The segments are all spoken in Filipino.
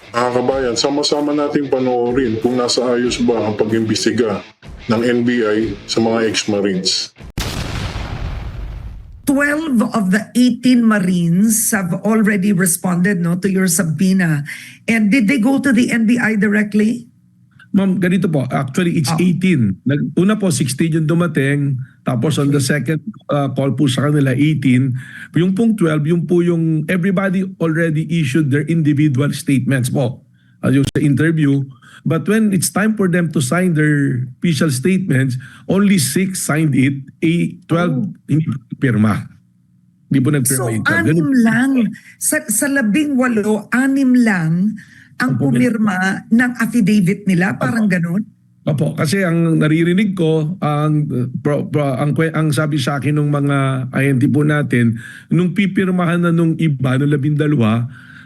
Mga kabayan, sama-sama nating panoorin kung nasa ayos ba ang pag-imbestiga ng NBI sa mga ex-Marines. 12 of the 18 Marines have already responded to your subpoena. And did they go to the NBI directly? Ma'am, ganito po. Actually, it's 18. Una po, 16 yung dumating. Tapos on the second call po sa kanila, 18. Yung pong 12, yung po yung everybody already issued their individual statements po. Yung sa interview. But when it's time for them to sign their official statements, only 6 signed it. 12 hindi pirma. Hindi po nagpirma So, yung 12. 6 lang. Sa 18, 6 lang ang pumirma ng affidavit nila. Parang ganun. Opo, kasi ang naririnig ko, ang sabi sa akin ng mga INT po natin, nung pipirmahan na nung iba, nung 12,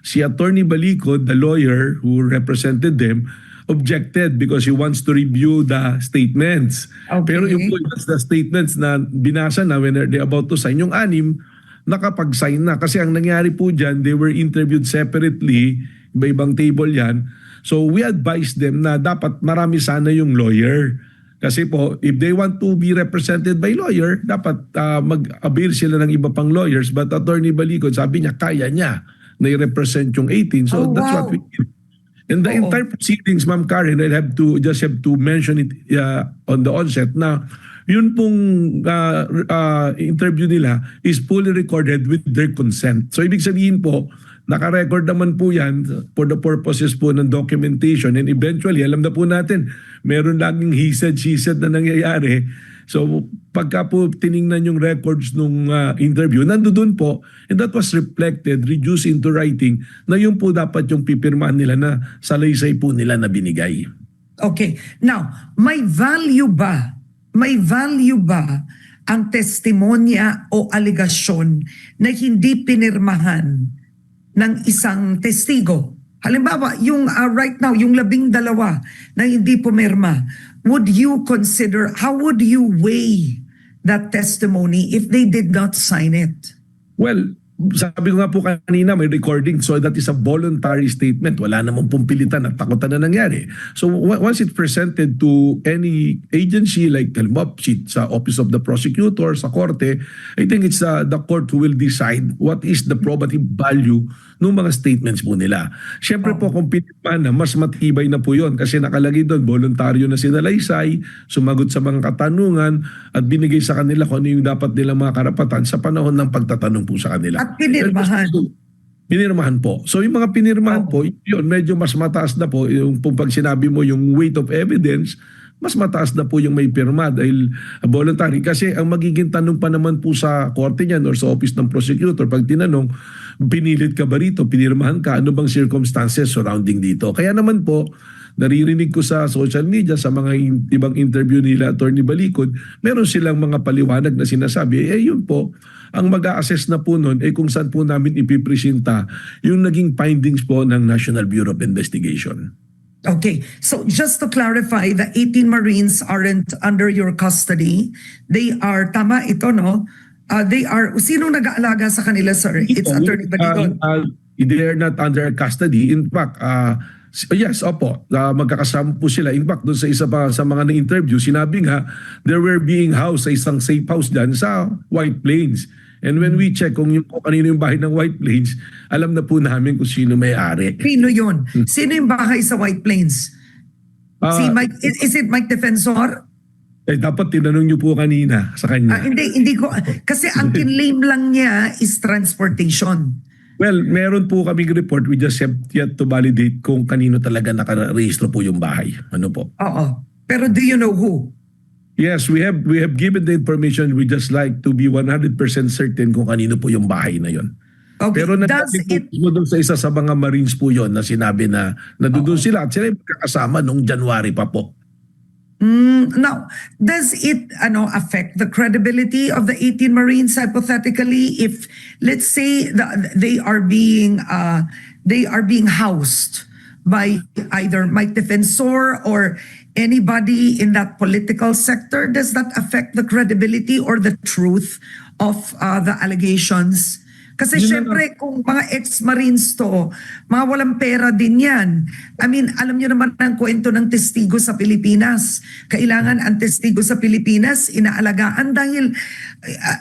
si Attorney Balicod, the lawyer who represented them, objected because he wants to review the statements. Okay. Pero yung the statements na binasa na when they're about to sign, yung 6, nakapag-sign na. Kasi ang nangyari po dyan, they were interviewed separately, iba-ibang table yan. So we advised them na dapat marami sana yung lawyer. Kasi po, if they want to be represented by lawyer, dapat mag-avail sila ng iba pang lawyers. But Attorney Balicod, sabi niya, kaya niya na i-represent yung 18. So that's what we did. And the entire proceedings, Ma'am Karen, I have to mention it on the onset na yun pong interview nila is fully recorded with their consent. So ibig sabihin po, naka-record naman po yan for the purposes po ng documentation, and eventually, alam na po natin, meron laging he said, she said na nangyayari. So pagka po tiningnan yung records nung interview, nandoon po, and that was reflected, reduced into writing, na yun po dapat yung pipirmahan nila na salaysay po nila na binigay. Okay. Now, may value ba ang testimonya o aligasyon na hindi pinirmahan ng isang testigo? Halimbawa, yung right now, yung 12 na hindi pumirma, would you consider, how would you weigh that testimony if they did not sign it? Well, sabi ko nga po kanina, may recording, so that is a voluntary statement. Wala namang pumpilitan at takutan na nangyari. So once it's presented to any agency like sa Office of the Prosecutor, sa Korte, I think it's the court who will decide what is the probative value ng mga statements po nila. Siyempre po, kung pinirmahan na, mas matibay na po yun kasi nakalagay doon, voluntaryo na sinalaysay, sumagot sa mga katanungan at binigay sa kanila kung ano yung dapat nilang mga karapatan sa panahon ng pagtatanong po sa kanila. At pinirmahan. Pinirmahan po. So yung mga pinirmahan po, yun, medyo mas mataas na po. Yung pag sinabi mo yung weight of evidence, mas mataas na po yung may pirma dahil voluntary. Kasi ang magiging tanong pa naman po sa korte niyan or sa office ng prosecutor, pag tinanong, pinilit ka ba rito, pinirmahan ka, ano bang circumstances surrounding dito? Kaya naman po, naririnig ko sa social media, sa mga ibang interview nila, Attorney Balicod, meron silang mga paliwanag na sinasabi, yun po, ang mag-a-assess na po nun kung saan po namin ipipresenta yung naging findings po ng National Bureau of Investigation. Okay, so just to clarify, the 18 Marines aren't under your custody. They are, tama ito, no? They are, sino nag-aalaga sa kanila, sir? It's Attorney Balicod. They are not under custody. In fact, yes, opo, magkakasama po sila. In fact, doon sa isa pa sa mga na-interview, sinabi nga, they were being housed sa isang safe house dyan sa White Plains. And when we check kung kanino yung bahay ng White Plains, alam na po namin kung sino may-ari. Sino yun? Sino yung bahay sa White Plains? Si Mike, is it Mike Defensor? Dapat tinanong niyo po kanina sa kanya. Hindi ko. Kasi ang kinlaim lang niya is transportation. Well, meron po kaming report. We just have yet to validate kung kanino talaga nakarehistro po yung bahay. Ano po? Oo. Pero do you know who? Yes, we have given the information. We just like to be 100% certain kung kanino po yung bahay na yon. Okay. Pero nagdating po doon sa isa sa mga Marines po yon na sinabi na doon sila at sila yung kakasama noong January pa po. Now, does it affect the credibility of the 18 Marines hypothetically if, let's say, they are being housed by either Mike Defensor or anybody in that political sector? Does that affect the credibility or the truth of the allegations? Kasi Yun na syempre, kung mga ex-Marines to, mga walang pera din yan. I mean, alam nyo naman ang kwento ng testigo sa Pilipinas. Kailangan ang testigo sa Pilipinas inaalagaan dahil,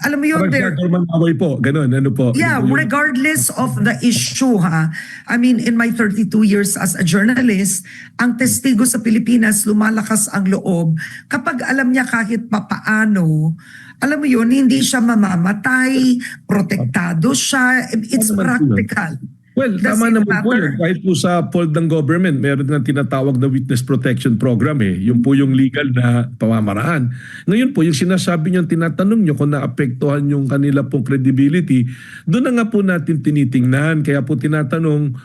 alam mo yun, Parang gentleman away po, ganun, ano po. yeah, Yun po yung- regardless of the issue, ha. I mean, in my 32 years as a journalist, ang testigo sa Pilipinas, lumalakas ang loob kapag alam niya kahit papaano, alam mo yun, hindi siya mamamatay, protektado siya. It's Ano naman po yun? practical. Well, Does tama it naman po matter? yun. Kahit po sa pold ng government, meron nga tinatawag na witness protection program eh. Yun po yung legal na pamamaraan. Ngayon po, yung sinasabi nyo, tinatanong nyo kung naapektuhan yung kanila pong credibility, doon na nga po natin tinitingnan. Kaya po tinatanong,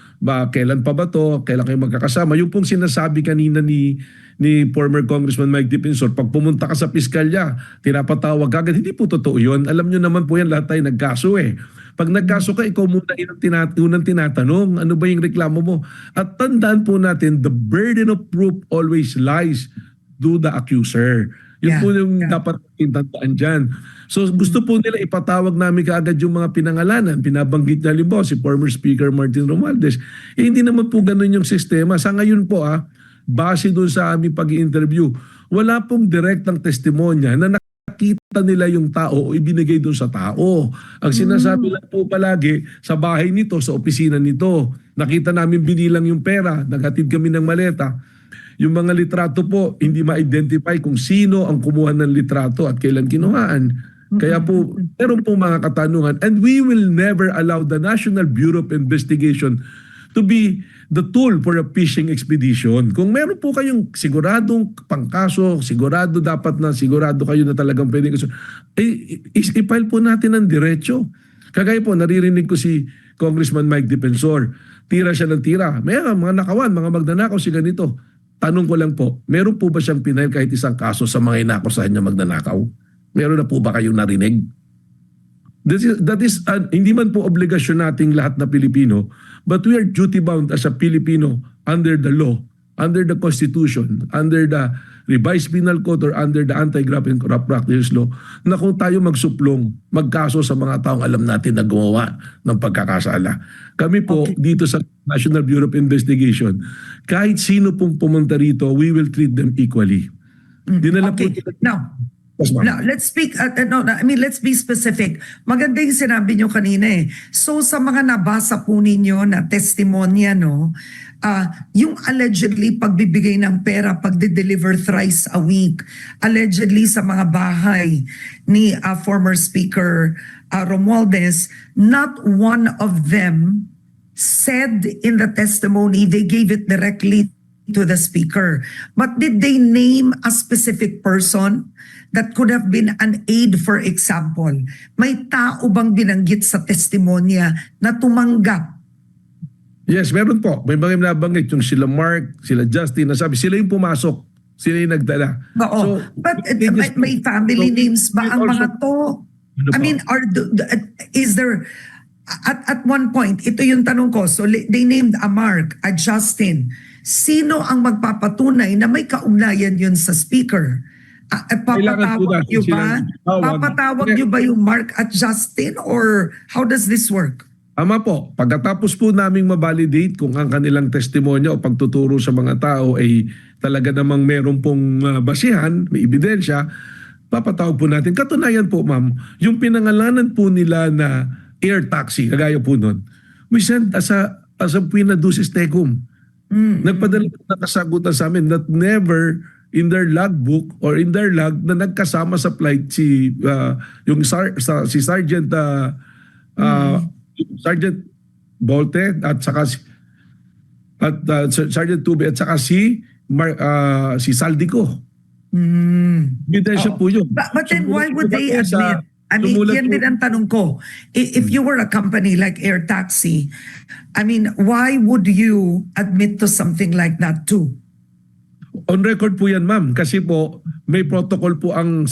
kailan pa ba to? Kailan kayo magkakasama? Yung pong sinasabi kanina ni former Congressman Mike Defensor, pag pumunta ka sa piskalya, tinapatawag agad. Hindi po totoo yun. Alam nyo naman po yan, lahat tayo nagkaso eh. Pag nagkaso ka, ikaw muna unang tinatanong, ano ba yung reklamo mo? At tandaan po natin, the burden of proof always lies to the accuser. Yun Yeah, po yung yeah. dapat tandaan dyan. So gusto po nila ipatawag namin kaagad yung mga pinangalanan. Pinabanggit na halimbawa si former Speaker Martin Romualdez. Hindi naman po ganun yung sistema. Sa ngayon po base doon sa aming pag-i-interview, wala pong direktang testimonya na nakita nila yung tao o ibinigay doon sa tao. Ang sinasabi lang po palagi, sa bahay nito, sa opisina nito, nakita namin binilang yung pera, naghatid kami ng maleta. Yung mga litrato po, hindi ma-identify kung sino ang kumuha ng litrato at kailan kinuhaan. Kaya po, meron po mga katanungan. And we will never allow the National Bureau of Investigation to be the tool for a fishing expedition. Kung meron po kayong siguradong pangkaso, sigurado kayo na talagang pwedeng kaso, i-file po natin ng diretso. Kagaya po, naririnig ko si Congressman Mike Defensor, tira siya ng tira. May mga nakawan, mga magnanakaw si ganito. Tanong ko lang po, meron po ba siyang pinail kahit isang kaso sa mga inakusahan niya magnanakaw? Meron na po ba kayong narinig? That is hindi man po obligasyon nating lahat na Pilipino, but we are duty bound as a Filipino under the law, under the Constitution, under the revised penal code or under the anti-graft and corrupt practices law, na kung tayo magsuplong, magkaso sa mga taong alam natin na gumawa ng pagkakasala. Kami po dito sa National Bureau of Investigation, kahit sino pong pumunta rito, we will treat them equally. Dinala po Okay. Now, Yes, ma'am. now, let's speak, let's be specific. Maganda yung sinabi nyo kanina eh. So sa mga nabasa po ninyo na testimonya, no, yung allegedly pagbibigay ng pera, pagde-deliver thrice a week, allegedly sa mga bahay ni former Speaker Romualdez, not one of them said in the testimony, they gave it directly to the speaker. But did they name a specific person that could have been an aide, for example? May tao bang binanggit sa testimonya na tumanggap? Yes, meron po. May mga nabanggit yung sila Mark, sila Justin, nasabi sila yung pumasok, sila yung nagdala. Oo. But they just- may family so, names ba we ang also- mga to? Ano I po? mean, is there, at one point, ito yung tanong ko, so they named a Mark, a Justin. Sino ang magpapatunay na may kaugnayan yun sa speaker? At Kailangan po papatawag natin nyo ba? silang tawag. Papatawag nyo ba yung Mark at Justin? Or how does this work? Ama po, pagkatapos po naming mabalidate kung ang kanilang testimonya o pagtuturo sa mga tao ay talaga namang meron pong basihan, may ebidensya, papatawag po natin. Katunayan po, ma'am, yung pinangalanan po nila na air taxi, kagaya po nun, we sent as a Puina Ducis Tecum. Nagpadala ng kasagutan sa amin that never in their logbook or in their log na nagkasama sa flight si Sergeant Sergeant Bolte at saka Sergeant Tube at saka si Saldico. Ebidensya po yun. But then why would they Sumulat po sa- admit? I mean, sumulat yan po- din ang tanong ko. If you were a company like Air Taxi, I mean, why would you admit to something like that too? On record po yan, ma'am, kasi po may protocol po ang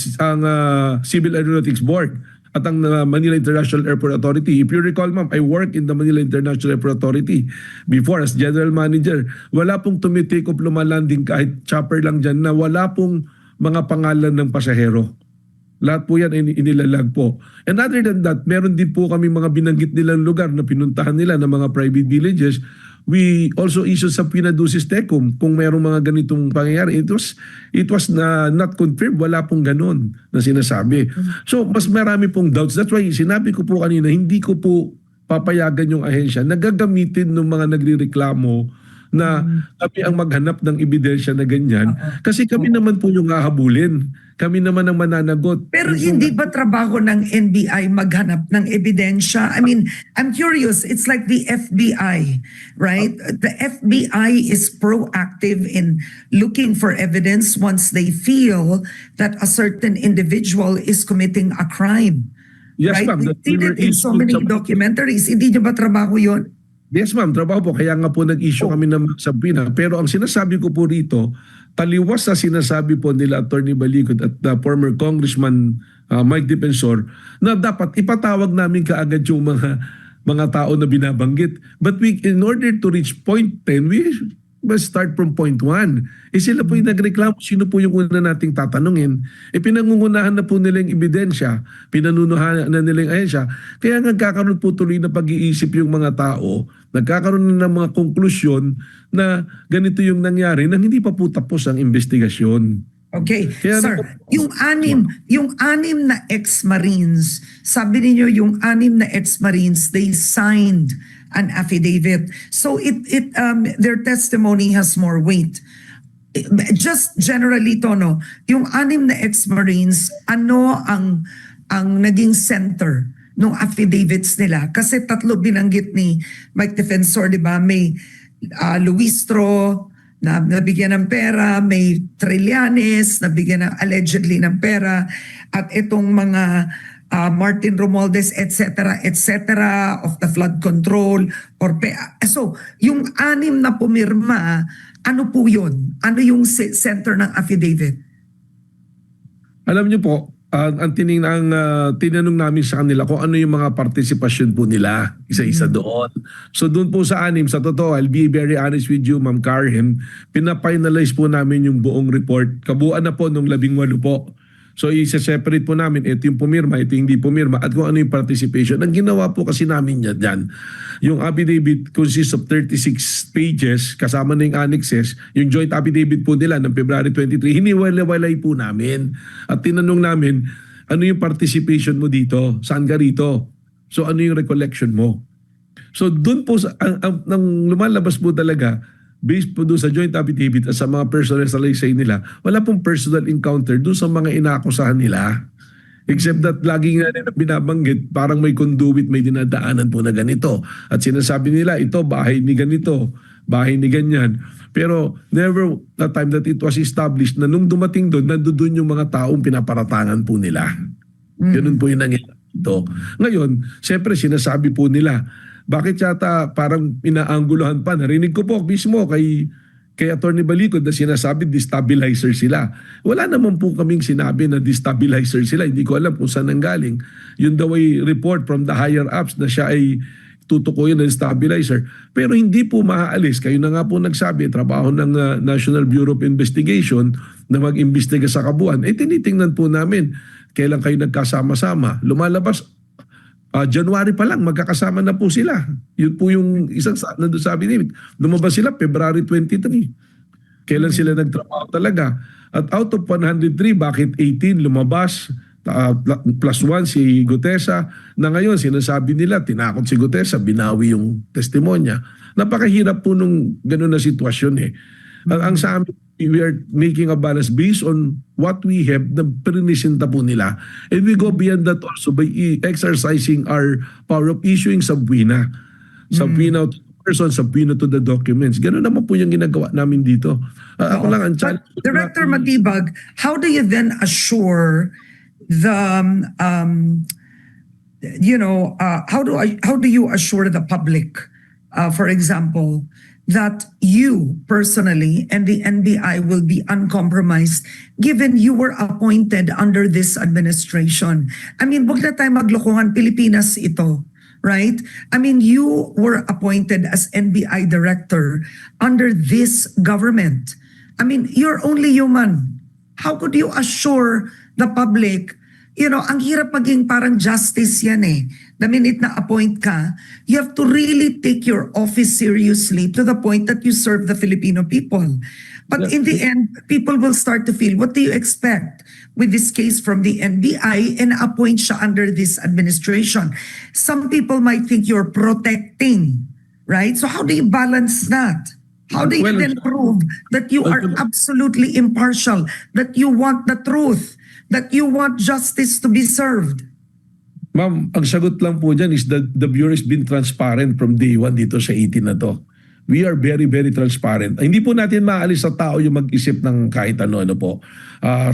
Civil Aeronautics Board at ang Manila International Airport Authority. If you recall, ma'am, I worked in the Manila International Airport Authority before as general manager. Wala pong tumitake of lumalanding kahit chopper lang dyan na wala pong mga pangalan ng pasahero. Lahat po yan inilalag po. And other than that, meron din po kami mga binanggit nilang lugar na pinuntahan nila ng mga private villages. We also issued subpoena ducis tecum kung merong mga ganitong pangyayari. It was na not confirmed, wala pong ganun na sinasabi. So mas marami pong doubts. That's why sinabi ko po kanina, hindi ko po papayagan yung ahensya na gagamitin ng mga nagrereklamo na kami ang maghanap ng ebidensya na ganyan. Kasi kami naman po yung hahabulin. Kami naman ang mananagot. Pero hindi ba trabaho ng NBI maghanap ng ebidensya? I mean, I'm curious. It's like the FBI, right? The FBI is proactive in looking for evidence once they feel that a certain individual is committing a crime. Yes, right? ma'am. We've seen it in so many documentaries. Hindi niyo ba trabaho yun? Yes, ma'am. Trabaho po. Kaya nga po nag-issue kami ng subpoena. Pero ang sinasabi ko po rito, taliwas sa sinasabi po nila Attorney Balicod at the former Congressman Mike Defensor na dapat ipatawag namin kaagad yung mga tao na binabanggit. But in order to reach point 10, we must start from point 1. Sila po yung nagreklamo, sino po yung una nating tatanungin? Pinangungunahan na po nila yung ebidensya, pinanunuhan na nila yung ahensya. Kaya nagkakaroon po tuloy na pag-iisip yung mga tao, nagkakaroon na ng mga konklusyon na ganito yung nangyari na hindi pa po tapos ang investigasyon. Okay, Kaya sir, yung anim na ex-Marines, sabi niyo yung anim na ex-Marines, they signed an affidavit. So their testimony has more weight. Just generally, Tono, yung anim na ex-Marines, ano ang naging center ng affidavits nila? Kasi tatlo binanggit ni Mike Defensor, di ba? May Luistro, na nabigyan ng pera, may Trillanes, nabigyan ng allegedly ng pera, at itong mga Martin Romualdez, etc., of the flood control. So, yung anim na pumirma, ano po yun? Ano yung center ng affidavit? Alam niyo po, ang tinanong namin sa kanila kung ano yung mga partisipasyon po nila, isa-isa doon. So doon po sa anim, sa totoo, I'll be very honest with you, Ma'am Karen, pinafinalize po namin yung buong report. Kabuuan na po nung 18 po. So isa-separate po namin, ito yung pumirma, ito yung hindi pumirma, at kung ano yung participation. Ang ginawa po kasi namin dyan, yung affidavit consists of 36 pages, kasama na yung annexes, yung joint affidavit po nila ng February 23, hiniwalay po namin. At tinanong namin, ano yung participation mo dito? Saan ka rito? So ano yung recollection mo? So doon po, ang lumalabas po talaga, based po doon sa joint affidavit at sa mga personal salaysay nila, wala pong personal encounter doon sa mga inaakusahan nila. Except that lagi nga nila binabanggit, parang may conduit, may dinadaanan po na ganito. At sinasabi nila, ito bahay ni ganito, bahay ni ganyan. Pero never the time that it was established na nung dumating doon, nandoon yung mga taong pinaparatangan po nila. Ganun po yung nangyayari dito. Ngayon, siyempre sinasabi po nila, bakit yata parang inaangguluhan pa? Narinig ko po mismo kay Attorney Balicod na sinasabi destabilizer sila. Wala naman po kaming sinabi na destabilizer sila. Hindi ko alam kung saan nanggaling. Yun daw ay report from the higher ups na siya ay tutukuyin ng stabilizer. Pero hindi po maaalis. Kayo na nga po nagsabi, trabaho ng National Bureau of Investigation na mag-imbestiga sa kabuuan. Tinitingnan po namin kailan kayo nagkasama-sama. Lumalabas, January pa lang, magkakasama na po sila. Yun po yung isang nandun sabi niya. Lumabas sila February 23. Kailan sila nagtrabaho talaga. At out of 103, bakit 18 lumabas? Plus 1 si Gutesa. Na ngayon, sinasabi nila, tinakot si Gutesa, binawi yung testimonya. Napakahirap po nung gano'n na sitwasyon eh. Ang sa amin, we are making a balance based on what we have na pinisinta po nila. And we go beyond that also by exercising our power of issuing subpoena. Subpoena to the person, subpoena to the documents. Ganun naman po yung ginagawa namin dito. Ako lang ang challenge. Director Matibag, how do you then assure the, how do you assure the public, for example, that you personally and the NBI will be uncompromised given you were appointed under this administration? I mean, wag na tayo maglokohan, Pilipinas ito, right? I mean, you were appointed as NBI director under this government. I mean, you're only human. How could you assure the public ang hirap maging parang justice yan eh. The minute na appoint ka, you have to really take your office seriously to the point that you serve the Filipino people. But in the end, people will start to feel, what do you expect with this case from the NBI and appoint siya under this administration? Some people might think you're protecting, right? So how do you balance that? How do you Well, then prove that you are absolutely impartial, that you want the truth, that you want justice to be served? Ma'am, ang sagot lang po dyan is that the Bureau has been transparent from day one dito sa 18 na to. We are very, very transparent. Hindi po natin maalis sa tao yung mag-isip ng kahit ano po.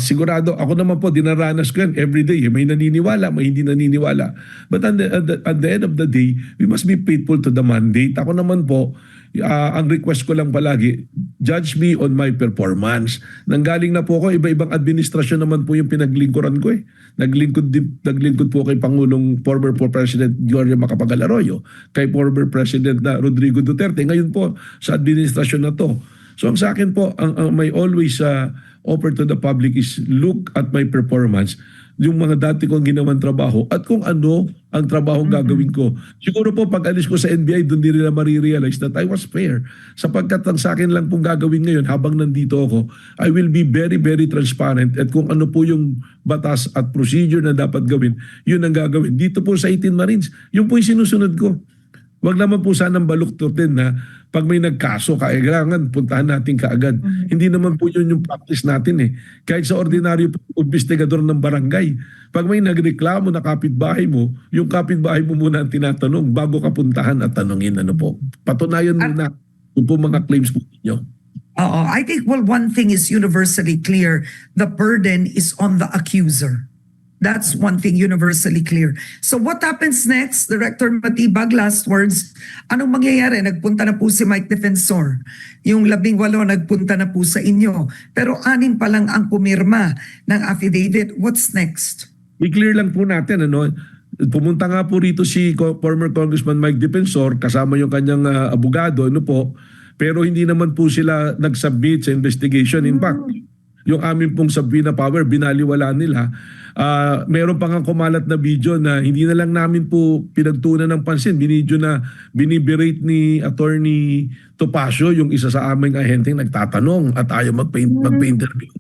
Sigurado, ako naman po, dinaranas ko yan every day. May naniniwala, may hindi naniniwala. But at the end of the day, we must be faithful to the mandate. Ako naman po, ang request ko lang palagi, judge me on my performance. Nanggaling na po ako, iba-ibang administrasyon naman po yung pinaglingkuran ko eh. Naglingkod po kay Pangulong former President Gloria Macapagal Arroyo, kay former President na Rodrigo Duterte, ngayon po sa administrasyon na to. So ang sa akin po, ang may always offer to the public is look at my performance, yung mga dati kong ginawang trabaho at kung ano ang trabaho gagawin ko. Siguro po pag alis ko sa NBI, doon din nila marirealize that I was fair. Sapagkat ang sa akin lang pong gagawin ngayon habang nandito ako, I will be very, very transparent at kung ano po yung batas at procedure na dapat gawin, yun ang gagawin. Dito po sa 18 Marines, yun po yung sinusunod ko. Wag naman po sanang baluktutin na pag may nagkaso, kailangan puntahan natin kaagad. Hindi naman po yun yung practice natin eh. Kahit sa ordinaryo investigador ng barangay, pag may nagreklamo na kapitbahay mo, yung kapitbahay mo muna ang tinatanong bago ka puntahan at tanungin ano po. Patunayan muna kung po mga claims po ninyo. I think, one thing is universally clear. The burden is on the accuser. That's one thing universally clear. So what happens next? Director Matibag, last words. Anong mangyayari? Nagpunta na po si Mike Defensor. Yung 18 nagpunta na po sa inyo. Pero 6 pa lang ang pumirma ng affidavit. What's next? I-clear lang po natin, pumunta nga po rito si former Congressman Mike Defensor kasama yung kanyang abogado, pero hindi naman po sila nag-submit sa investigation. In fact, yung amin pong subpoena power, binaliwala nila. Meron pa nga kumalat na video na hindi na lang namin po pinagtunan ng pansin. Binidyo na biniberate ni Attorney Topacio, yung isa sa aming ahenteng nagtatanong at ayaw magpa-interview.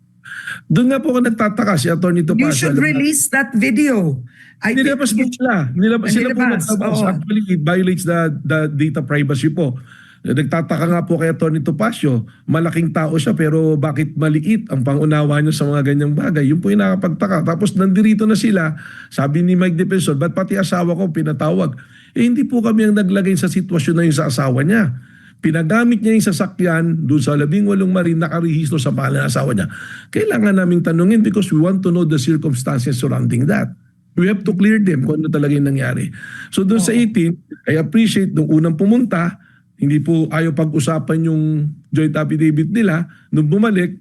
Doon nga po ako nagtataka si Attorney Topacio. You should release that video. Nilabas po sila. Sila po nagtabas. Actually, it violates the data privacy po. Nagtataka nga po kay Atty. Topacio, malaking tao siya pero bakit maliit ang pangunawa niya sa mga ganyang bagay? Yun po yung nakapagtaka. Tapos nandirito na sila, sabi ni Mike Defensor, ba't pati asawa ko pinatawag? Hindi po kami ang naglagay sa sitwasyon na yung sa asawa niya. Pinagamit niya yung sasakyan doon sa 18 Marine, nakarehistro sa pangalan ng asawa niya. Kailangan naming tanungin because we want to know the circumstances surrounding that. We have to clear them kung ano talaga yung nangyari. So doon sa 18, I appreciate nung unang pumunta, hindi po ayaw pag-usapan yung joint affidavit nila. Nung bumalik,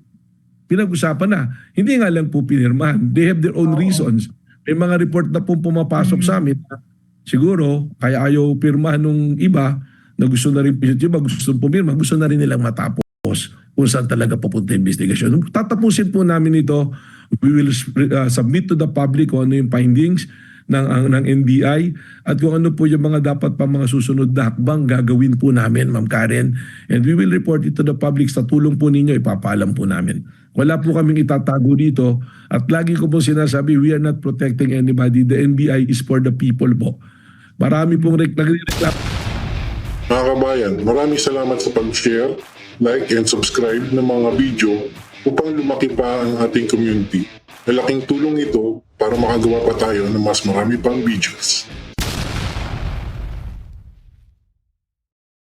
pinag-usapan na. Hindi nga lang po pinirmahan. They have their own reasons. May mga report na po pumapasok sa amin. Siguro, kaya ayaw pirmahan nung iba na gusto na rin gusto pumirma, gusto na rin nilang matapos kung saan talaga pupunta yung investigation. Tatapusin po namin ito. We will submit to the public kung ano yung findings ng NBI at kung ano po yung mga dapat pa mga susunod na hakbang gagawin po namin, Ma'am Karen. And we will report it to the public. Sa tulong po ninyo, ipapaalam po namin. Wala po kaming itatago dito. At lagi ko po sinasabi, we are not protecting anybody. The NBI is for the people po. Marami pong nagreklamo. Mga kabayan, maraming salamat sa pag-share, like, and subscribe ng mga video upang lumaki pa ang ating community. Malaking tulong ito para makagawa pa tayo ng mas marami pang videos.